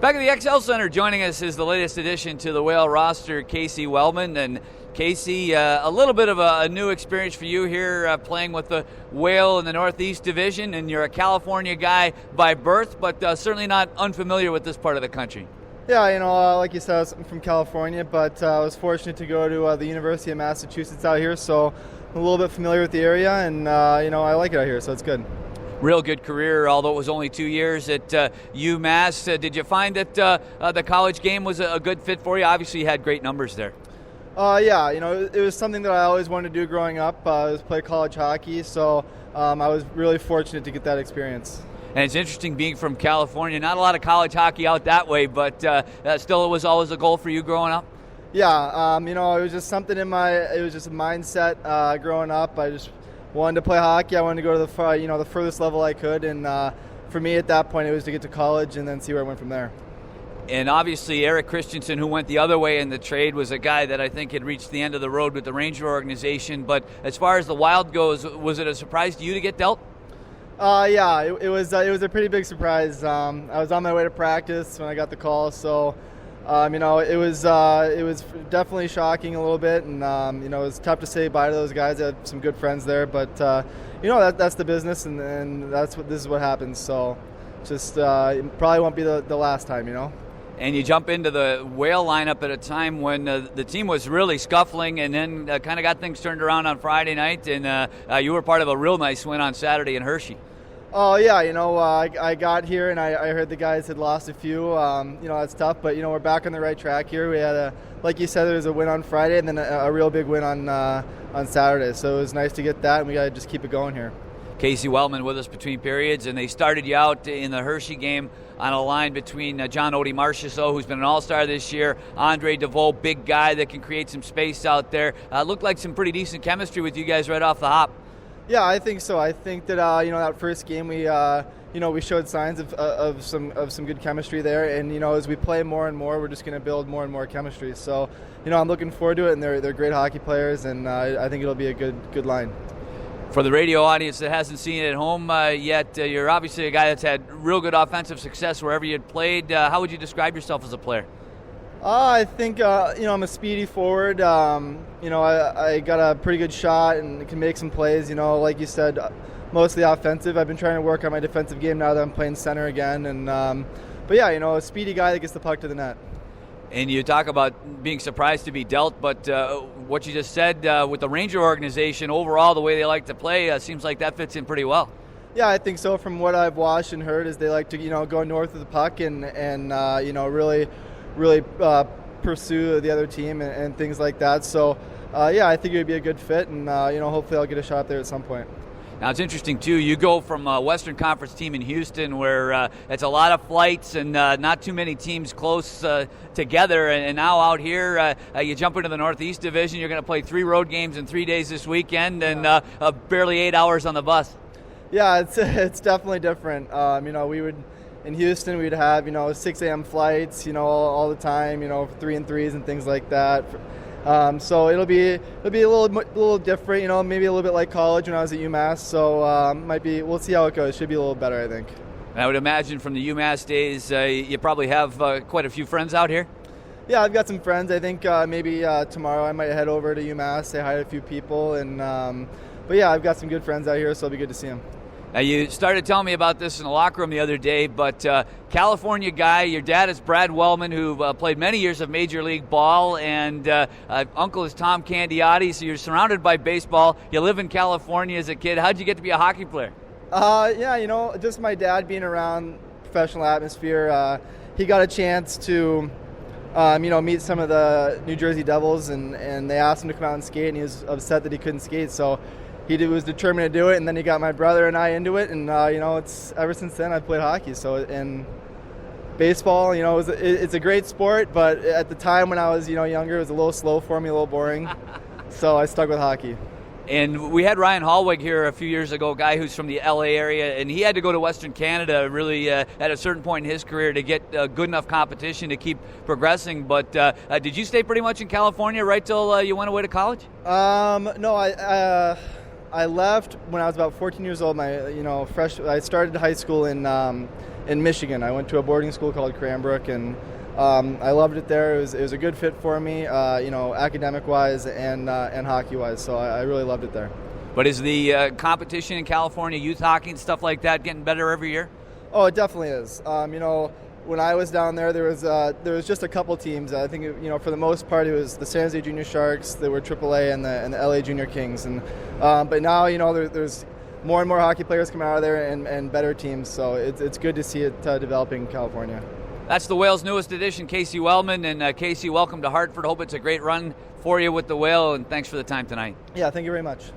Back at the XL Center, joining us is the latest addition to the Whale roster, Casey Wellman. And Casey, a little bit of a new experience for you here playing with the Whale in the Northeast Division, and you're a California guy by birth, but certainly not unfamiliar with this part of the country. Yeah, like you said, I'm from California, but I was fortunate to go to the University of Massachusetts out here, so I'm a little bit familiar with the area, and I like it out here, so it's good. Real good career, although it was only 2 years at UMass. Did you find that the college game was a good fit for you? Obviously, you had great numbers there. Yeah, it was something that I always wanted to do growing up. I was play college hockey, so I was really fortunate to get that experience. And it's interesting being from California. Not a lot of college hockey out that way, but still it was always a goal for you growing up? Yeah, it was just something it was just a mindset growing up. I just wanted to play hockey. I wanted to go to the furthest level I could, and for me at that point it was to get to college and then see where I went from there. And obviously Eric Christensen, who went the other way in the trade, was a guy that I think had reached the end of the road with the Ranger organization. But as far as the Wild goes, was it a surprise to you to get dealt? Yeah, it was a pretty big surprise. I was on my way to practice when I got the call, so it was definitely shocking a little bit, and it was tough to say bye to those guys. I had some good friends there, but that's the business, and this is what happens. So just it probably won't be the last time, And you jump into the Whale lineup at a time when the team was really scuffling, and then kind of got things turned around on Friday night, and you were part of a real nice win on Saturday in Hershey. Oh, yeah, I got here and I heard the guys had lost a few. That's tough, but, we're back on the right track here. We had, like you said, there was a win on Friday and then a real big win on Saturday. So it was nice to get that, and we got to just keep it going here. Casey Wellman with us between periods, and they started you out in the Hershey game on a line between John Odie Marchessault, who's been an all-star this year, Andre DeVoe, big guy that can create some space out there. Looked like some pretty decent chemistry with you guys right off the hop. Yeah, I think so. I think that that first game we showed signs of some good chemistry there, and as we play more and more, we're just going to build more and more chemistry. So I'm looking forward to it, and they're great hockey players, and I think it'll be a good line. For the radio audience that hasn't seen it at home yet, you're obviously a guy that's had real good offensive success wherever you'd played. How would you describe yourself as a player? I think, I'm a speedy forward. I got a pretty good shot and can make some plays. Like you said, mostly offensive. I've been trying to work on my defensive game now that I'm playing center again. But yeah, a speedy guy that gets the puck to the net. And you talk about being surprised to be dealt, but what you just said with the Ranger organization, overall, the way they like to play, seems like that fits in pretty well. Yeah, I think so. From what I've watched and heard, is they like to go north of the puck and really pursue the other team and things like that. So, I think it would be a good fit, and hopefully I'll get a shot there at some point. Now, it's interesting, too. You go from a Western Conference team in Houston where it's a lot of flights and not too many teams close together, and now out here you jump into the Northeast Division. You're going to play 3 road games in 3 days this weekend and barely 8 hours on the bus. Yeah, it's definitely different. We would – in Houston, we'd have 6 a.m. flights, all the time, 3 and 3s and things like that. So it'll be a little different, maybe a little bit like college when I was at UMass. So we'll see how it goes. Should be a little better, I think. And I would imagine from the UMass days, you probably have quite a few friends out here. Yeah, I've got some friends. I think maybe tomorrow I might head over to UMass, say hi to a few people, but yeah, I've got some good friends out here, so it'll be good to see them. Now, you started telling me about this in the locker room the other day, but California guy, your dad is Brad Wellman, who played many years of Major League Ball, and uncle is Tom Candiotti, so you're surrounded by baseball. You live in California as a kid. How'd you get to be a hockey player? Just my dad being around professional atmosphere. He got a chance to, meet some of the New Jersey Devils, and they asked him to come out and skate, and he was upset that he couldn't skate, so he was determined to do it, and then he got my brother and I into it, and it's ever since then I've played hockey. So in baseball, it's a great sport, but at the time when I was younger, it was a little slow for me, a little boring. So I stuck with hockey. And we had Ryan Hallweg here a few years ago, a guy who's from the LA area, and he had to go to Western Canada really at a certain point in his career to get good enough competition to keep progressing. But did you stay pretty much in California right till you went away to college? No, I left when I was about 14 years old. I started high school in in Michigan. I went to a boarding school called Cranbrook, and I loved it there. It was a good fit for me, academic-wise and hockey-wise. So I really loved it there. But is the competition in California, youth hockey and stuff like that, getting better every year? Oh, it definitely is. When I was down there, there was just a couple teams. I think for the most part it was the San Jose Junior Sharks that were AAA and the LA Junior Kings. And but now there's more and more hockey players coming out of there and better teams. So it's good to see it developing in California. That's the Whale's newest edition, Casey Wellman. And Casey, welcome to Hartford. Hope it's a great run for you with the Whale, and thanks for the time tonight. Yeah, thank you very much.